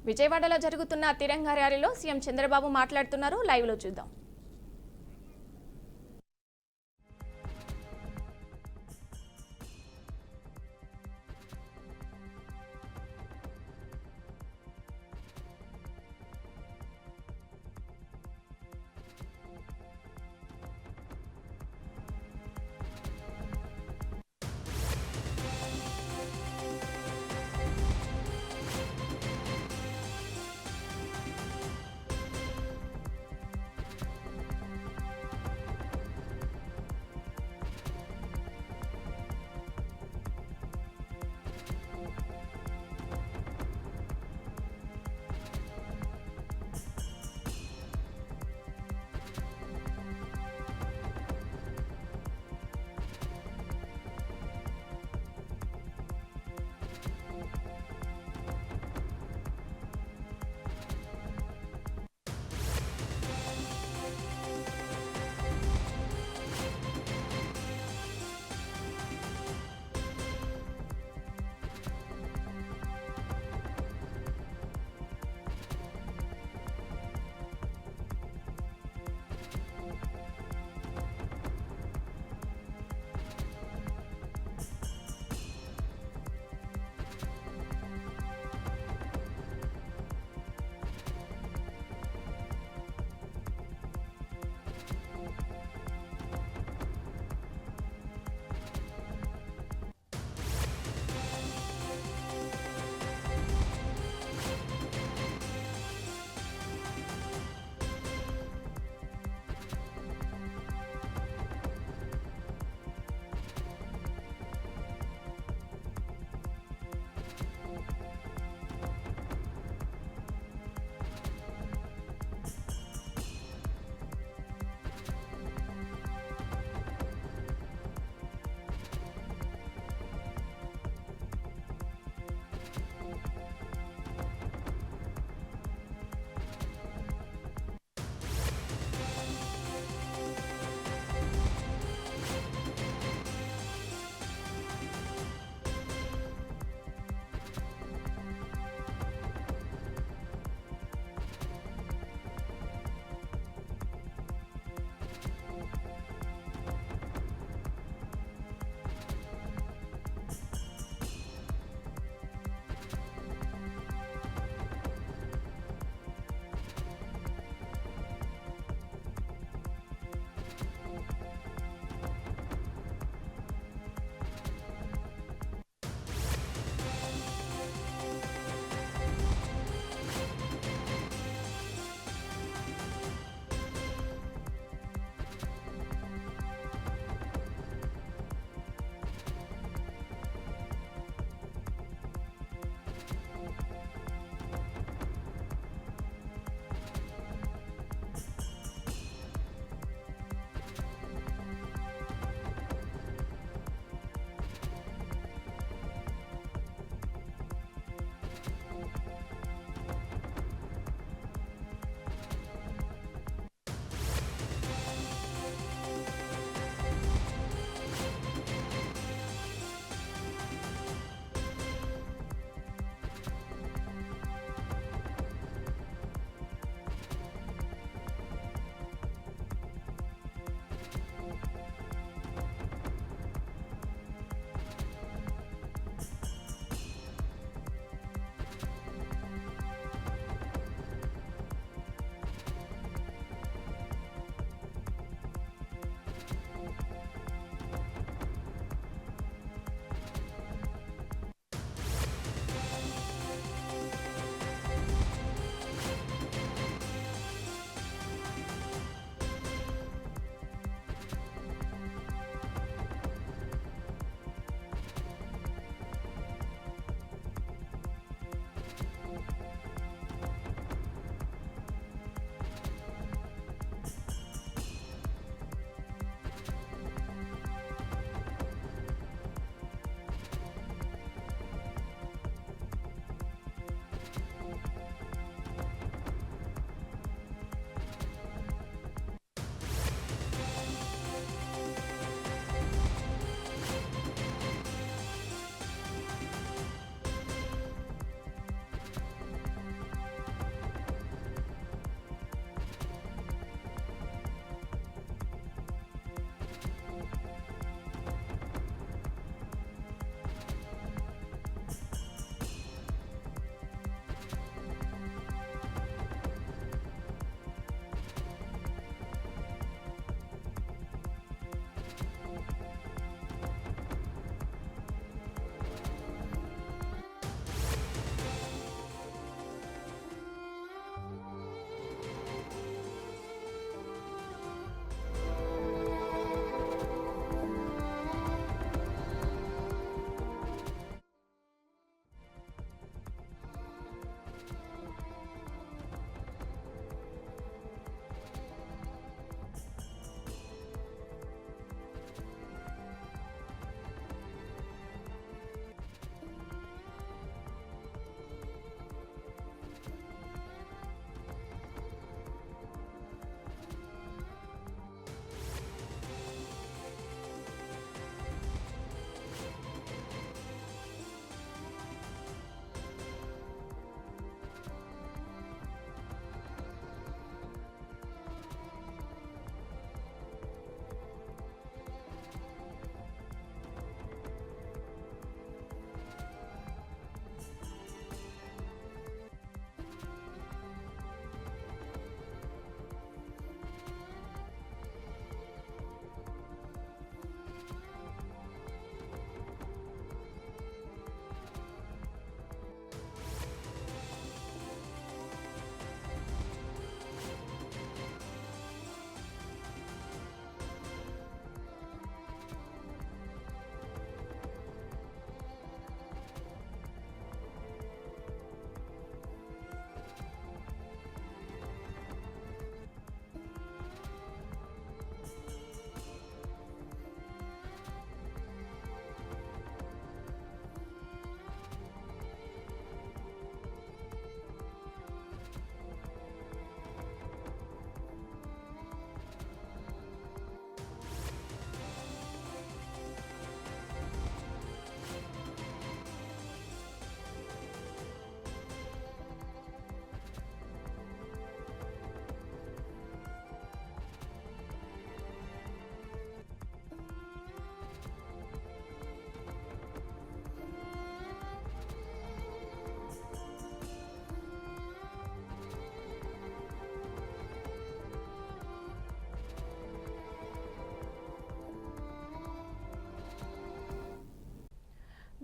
విజయవాడలో జరుగుతున్న తిరంగా ర్యాలీలో సీఎం చంద్రబాబు మాట్లాడుతున్నారు. లైవ్ లో చూద్దాం.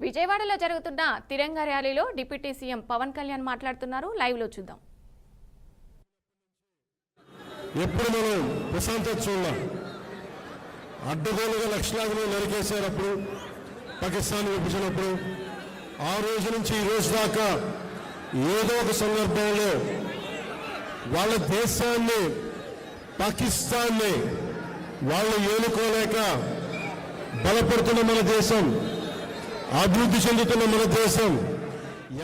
విజయవాడలో జరుగుతున్న తిరంగా ర్యాలీలో డిప్యూటీ సీఎం పవన్ కళ్యాణ్ మాట్లాడుతున్నారు. లైవ్ లో చూద్దాం. ఎప్పుడు మనం ప్రశాంతత చూడాలి. అడ్డగోలుగా లక్షలాదిలో నరికేసేటప్పుడు పాకిస్తాన్ విభజించినప్పుడు ఆ రోజు నుంచి ఈ రోజు దాకా ఏదో ఒక సందర్భంలో వాళ్ళ దేశాన్ని పాకిస్తాన్ని వాళ్ళు ఏలుకోలేక బలపడుతున్న మన దేశం, అభివృద్ధి చెందుతున్న మన దేశం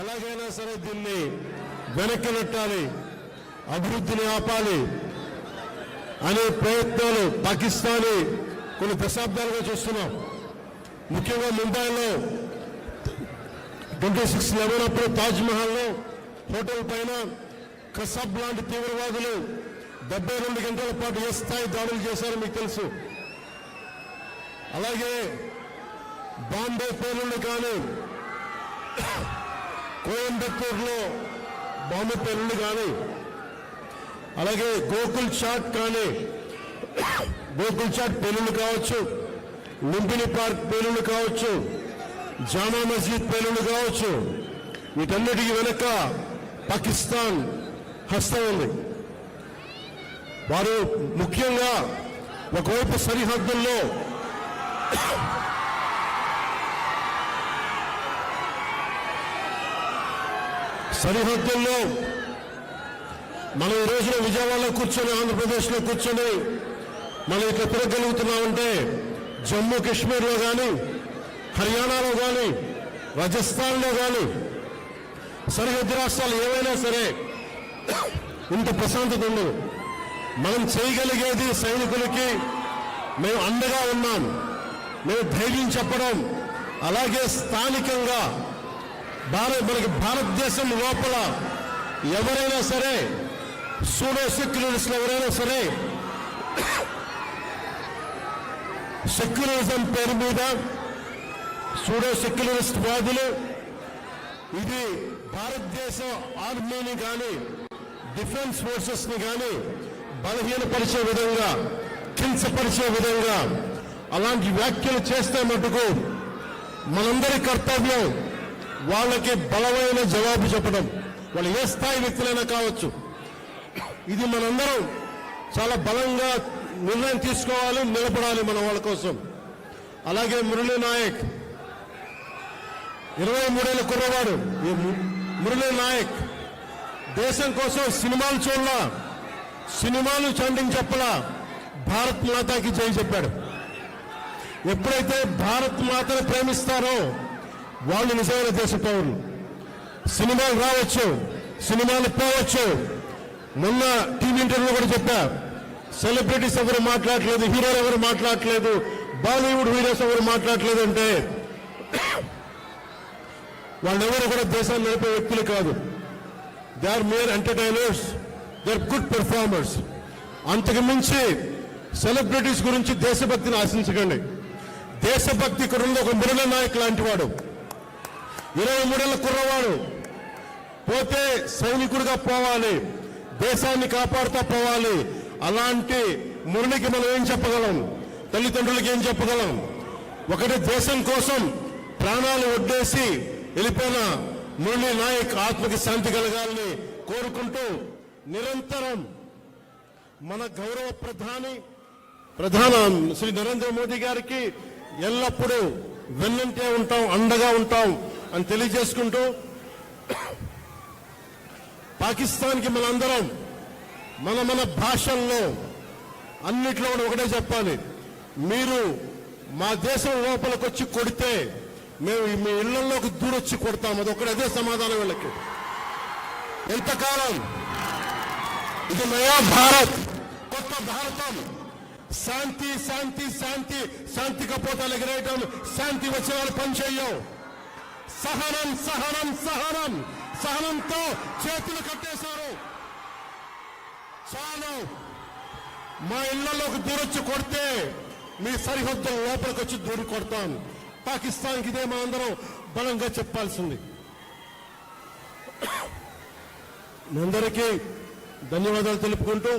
ఎలాగైనా సరే దీన్ని వెనక్కి నెట్టాలి, అభివృద్ధిని ఆపాలి అనే ప్రయత్నాలు పాకిస్తానీ కొన్ని దశాబ్దాలుగా చూస్తున్నాం. ముఖ్యంగా ముంబైలో 26/11 అప్పుడు తాజ్మహల్లో హోటల్ పైన కసబ్ లాంటి తీవ్రవాదులు 72 గంటల పాటు ఏ స్థాయి దాడులు చేశారో మీకు తెలుసు. అలాగే బాంబే పేలుళ్లు కానీ, కోయంబత్తూరులో బాంబు పేలుళ్లు కానీ, అలాగే గోకుల్ చాట్ కానీ, గోకుల్ చాట్ పేలుళ్లు కావచ్చు, లుంబిని పార్క్ పేలుళ్లు కావచ్చు, జామా మస్జిద్ పేలుళ్లు కావచ్చు, వీటన్నిటికీ వెనక పాకిస్తాన్ హస్తం ఉంది. వారు ముఖ్యంగా ఒకవైపు సరిహద్దుల్లో మనం ఈ రోజున విజయవాడలో కూర్చొని, ఆంధ్రప్రదేశ్లో కూర్చొని మనం ఇట్లా తిరగలుగుతున్నామంటే జమ్మూ కాశ్మీర్లో కానీ, హర్యానాలో కానీ, రాజస్థాన్లో కానీ, సరిహద్దు రాష్ట్రాలు ఏవైనా సరే ఇంత ప్రశాంతత ఉండదు. మనం చేయగలిగేది సైనికులకి మేము అండగా ఉన్నాం, మేము ధైర్యం చెప్పడం, అలాగే స్థానికంగా మనకి భారతదేశం లోపల ఎవరైనా సరే సూడో సెక్యులరిస్టులు ఎవరైనా సరే సెక్యులరిజం పేరు మీద సూడో సెక్యులరిస్ట్ వాదులు ఇది భారతదేశ ఆర్మీని కానీ, డిఫెన్స్ ఫోర్సెస్ ని కానీ బలహీనపరిచే విధంగా, కించపరిచే విధంగా అలాంటి వ్యాఖ్యలు చేస్తే మటుకు మనందరి కర్తవ్యం వాళ్ళకి బలమైన జవాబు చెప్పడం. వాళ్ళు ఏ స్థాయి వ్యక్తులైనా కావచ్చు. ఇది మనందరం చాలా బలంగా నిర్ణయం తీసుకోవాలి, నిలబడాలి మన వాళ్ళ కోసం. అలాగే మురళీ నాయక్ 23 ఏళ్ల కుర్రవాడు. మురళీ నాయక్ దేశం కోసం సినిమాలు చూడలా, సినిమాలు చండింగ్ చెప్పలా, భారత్ మాతాకి జై చెప్పాడు. ఎప్పుడైతే భారత్ మాతను ప్రేమిస్తారో వాళ్ళు నిజమైన దేశ పౌరులు. సినిమాలు రావచ్చు, సినిమాలు పోవచ్చు. మొన్న టీవీ ఇంటర్వ్యూ కూడా చెప్పా, సెలబ్రిటీస్ ఎవరు మాట్లాడలేదు, హీరోలు ఎవరు మాట్లాడలేదు, బాలీవుడ్ హీరోస్ ఎవరు మాట్లాడలేదు అంటే వాళ్ళెవరు కూడా దేశాన్ని నడిపే వ్యక్తులు కాదు. They are mere entertainers, they are good performers. అంతకు మించి సెలబ్రిటీస్ గురించి దేశభక్తిని ఆశించకండి. దేశభక్తి కుర్రలో ఒక మురళీ నాయక్ లాంటి వాడు, 23 ఏళ్ల కుర్రవాడు పోతే సైనికుడిగా పోవాలి, దేశాన్ని కాపాడుతూ పోవాలి. అలాంటి మురళికి మనం ఏం చెప్పగలం? తల్లిదండ్రులకి ఏం చెప్పగలం? ఒకటి దేశం కోసం ప్రాణాలు ఒడ్డేసి వెళ్ళిపోయిన మురళీ నాయక్ ఆత్మకి శాంతి కలగాలని కోరుకుంటూ నిరంతరం మన గౌరవ ప్రధాని శ్రీ నరేంద్ర మోదీ గారికి ఎల్లప్పుడూ వెన్నంటే ఉంటాం, అండగా ఉంటాం అని తెలియజేసుకుంటూ, పాకిస్తాన్కి మనందరం మన భాషల్లో అన్నిట్లో కూడా ఒకటే చెప్పాలి. మీరు మా దేశం లోపలికి వచ్చి కొడితే మేము మీ ఇళ్లలోకి దూరొచ్చి కొడతాం. అదే సమాధానం వీళ్ళకి. ఎంతకాలం ఇది నయా భారత్, కొత్త భారతం, శాంతి శాంతి శాంతి, శాంతి కపోతాలు ఎగరేయటం, శాంతి వచ్చే వాళ్ళు పనిచేయం. సహనం సహనం సహనం, సహనంతో చేతులు కట్టేశారు. చాలు, మా ఇళ్లలోకి దూరొచ్చి కొడితే మీ సరిహద్దుల లోపలికి వచ్చి దూరి కొడతాం. పాకిస్తాన్కి ఇదే మా అందరం బలంగా చెప్పాల్సింది. మీ అందరికీ ధన్యవాదాలు తెలుపుకుంటూ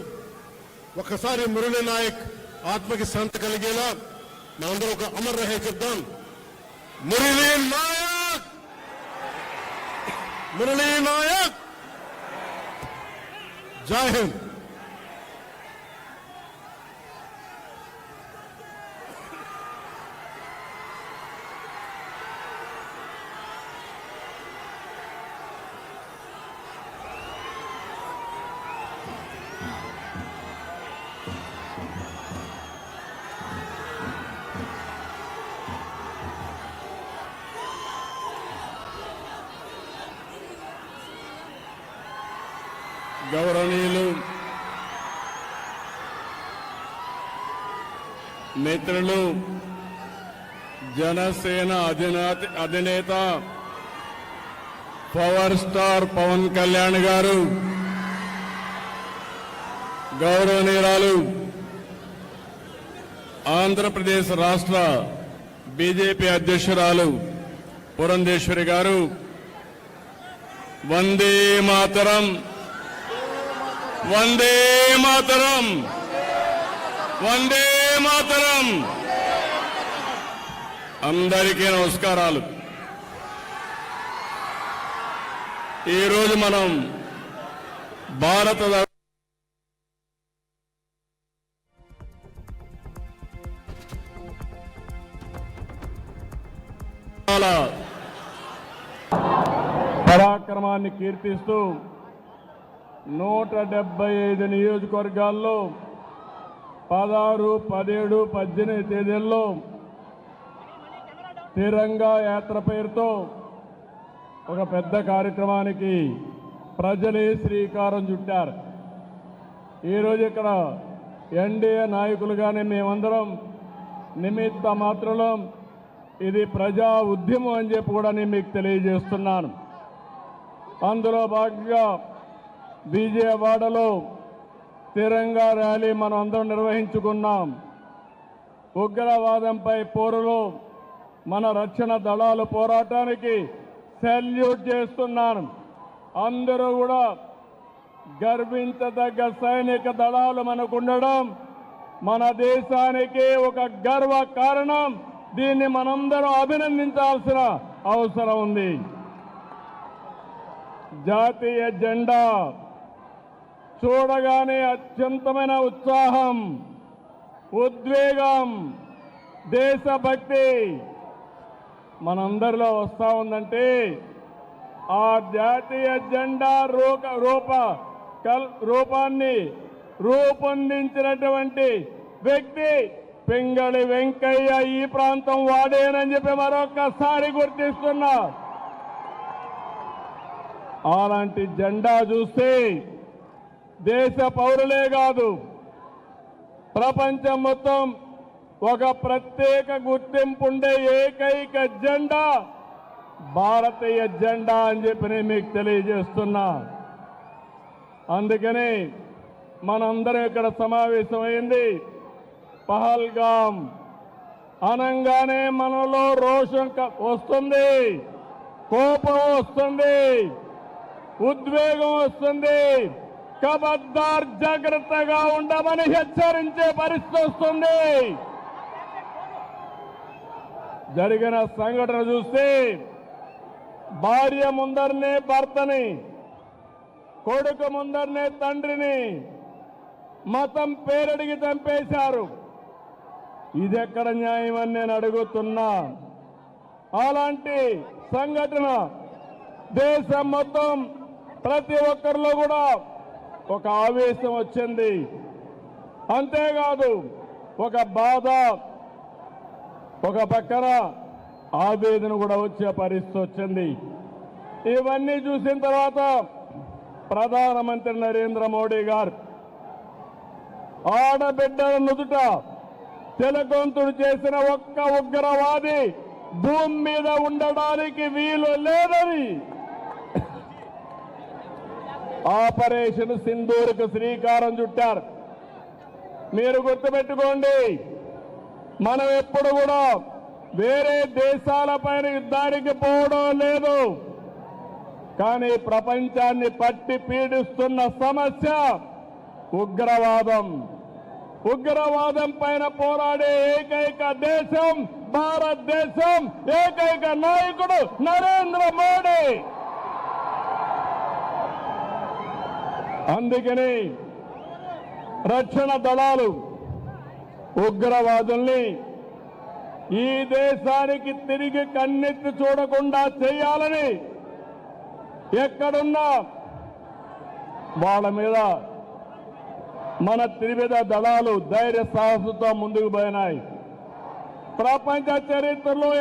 ఒక్కసారి మురళీ నాయక్ ఆత్మకి శాంతి కలిగేలా మనందరం ఒక అమర్ రహే చెప్దాం. మురళీ నాయక్, మురళీ నాయక్. జై హింద్. గౌరవనీయులు మిత్రులు, జనసేన అధినేత పవర్ స్టార్ పవన్ కళ్యాణ్ గారు, గౌరవనీయురాలు ఆంధ్రప్రదేశ్ రాష్ట్ర బీజేపీ అధ్యక్షురాలు పురంధేశ్వరి గారు, వందే మాతరం, వందే మాతరం, వందే మాతరం. అందరికీ నమస్కారాలు. ఈరోజు మనం భారత పరాక్రమాన్ని కీర్తిస్తూ 175 నియోజకవర్గాల్లో 16, 17, 18 తేదీల్లో తిరంగా యాత్ర పేరుతో ఒక పెద్ద కార్యక్రమానికి ప్రజలే శ్రీకారం చుట్టారు. ఈరోజు ఇక్కడ ఎన్డీఏ నాయకులుగానే మేమందరం నిమిత్త మాత్రం ఇది ప్రజా ఉద్యమం అని చెప్పి కూడా నేను మీకు తెలియజేస్తున్నాను. అందులో భాగంగా విజయవాడలో తిరంగా ర్యాలీ మనం అందరం నిర్వహించుకున్నాం. ఉగ్రవాదంపై పోరులో మన రక్షణ దళాలు పోరాటానికి సెల్యూట్ చేస్తున్నాను. అందరూ కూడా గర్వించదగ్గ సైనిక దళాలు మనకు ఉండడం మన దేశానికి ఒక గర్వ కారణం. దీన్ని మనందరం అభినందించాల్సిన అవసరం ఉంది. జాతీయ జెండా చూడగానే అత్యంతమైన ఉత్సాహం, ఉద్వేగం, దేశభక్తి మనందరిలో వస్తా ఉందంటే ఆ జాతీయ జెండా రూపాన్ని రూపొందించినటువంటి వ్యక్తి పింగళి వెంకయ్య ఈ ప్రాంతం వాడేనని చెప్పి మరొకసారి గుర్తిస్తున్నా. అలాంటి జెండా చూస్తే దేశ పౌరులే కాదు ప్రపంచం మొత్తం ఒక ప్రత్యేక గుర్తింపు ఉండే ఏకైక జెండా భారతీయ జెండా అని చెప్పి నేను మీకు తెలియజేస్తున్నా. అందుకని మనందరం ఇక్కడ సమావేశమైంది. పహల్గాం అనంగానే మనలో రోషం వస్తుంది, కోపం వస్తుంది, ఉద్వేగం వస్తుంది. ఖబర్దార్ జాగ్రత్తగా ఉండమని హెచ్చరించే పరిస్థితి వస్తుంది. జరిగిన సంఘటన చూస్తే భార్య ముందరనే భర్తని, కొడుకు ముందరనే తండ్రిని మతం పేరడిగి చంపేశారు. ఇదెక్కడ న్యాయం అని నేను అడుగుతున్నా. అలాంటి సంఘటన దేశం మొత్తం ప్రతి ఒక్కరిలో కూడా ఒక ఆవేశం వచ్చింది. అంతేకాదు ఒక బాధ, ఒక పక్కన ఆవేదన కూడా వచ్చే పరిస్థితి వచ్చింది. ఇవన్నీ చూసిన తర్వాత ప్రధానమంత్రి నరేంద్ర మోడీ గారు ఆడబిడ్డల నుదుట తిలకంతుడు చేసిన ఒక్క ఉగ్రవాది భూమి మీద ఉండడానికి వీలు లేదని ఆపరేషన్ సింధూర్కు శ్రీకారం చుట్టారు. మీరు గుర్తుపెట్టుకోండి, మనం ఎప్పుడు కూడా వేరే దేశాలపైన యుద్ధానికి పోవడం లేదు. కానీ ప్రపంచాన్ని పట్టి పీడిస్తున్న సమస్య ఉగ్రవాదం. ఉగ్రవాదం పైన పోరాడే ఏకైక దేశం భారతదేశం, ఏకైక నాయకుడు నరేంద్ర మోడీ. అందుకని రక్షణ దళాలు ఉగ్రవాదుల్ని ఈ దేశానికి తిరిగి కన్నెత్తి చూడకుండా చేయాలని ఎక్కడున్నా వాళ్ళ మీద మన త్రివిధ దళాలు ధైర్య సాహసంతో ముందుకు పోయినాయి. ప్రపంచ చరిత్రలో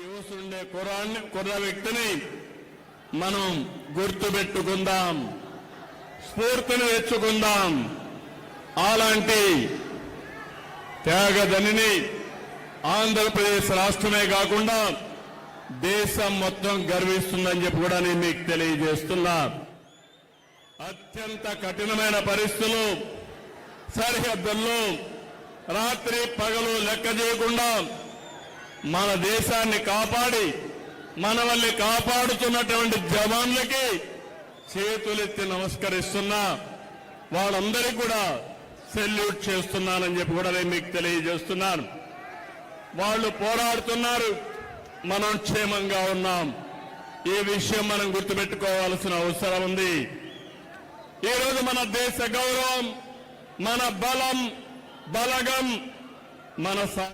యువసుండే కుర్ర వ్యక్తిని మనం గుర్తుపెట్టుకుందాం, స్ఫూర్తిని తెచ్చుకుందాం. అలాంటి త్యాగదనిని ఆంధ్రప్రదేశ్ రాష్ట్రమే కాకుండా దేశం మొత్తం గర్విస్తుందని చెప్పి కూడా నేను మీకు తెలియజేస్తున్నా. అత్యంత కఠినమైన పరిస్థితులు, సరిహద్దుల్లో రాత్రి పగలు లెక్క చేయకుండా మన దేశాన్ని కాపాడి మనల్ని కాపాడుతున్నటువంటి జవాన్లకి చేతులెత్తి నమస్కరిస్తున్నా. వాళ్ళందరికీ కూడా సెల్యూట్ చేస్తున్నానని చెప్పి కూడా నేను మీకు తెలియజేస్తున్నాను. వాళ్ళు పోరాడుతున్నారు, మనం క్షేమంగా ఉన్నాం. ఈ విషయం మనం గుర్తుపెట్టుకోవాల్సిన అవసరం ఉంది. ఈరోజు మన దేశ గౌరవం, మన బలం, బలగం, మన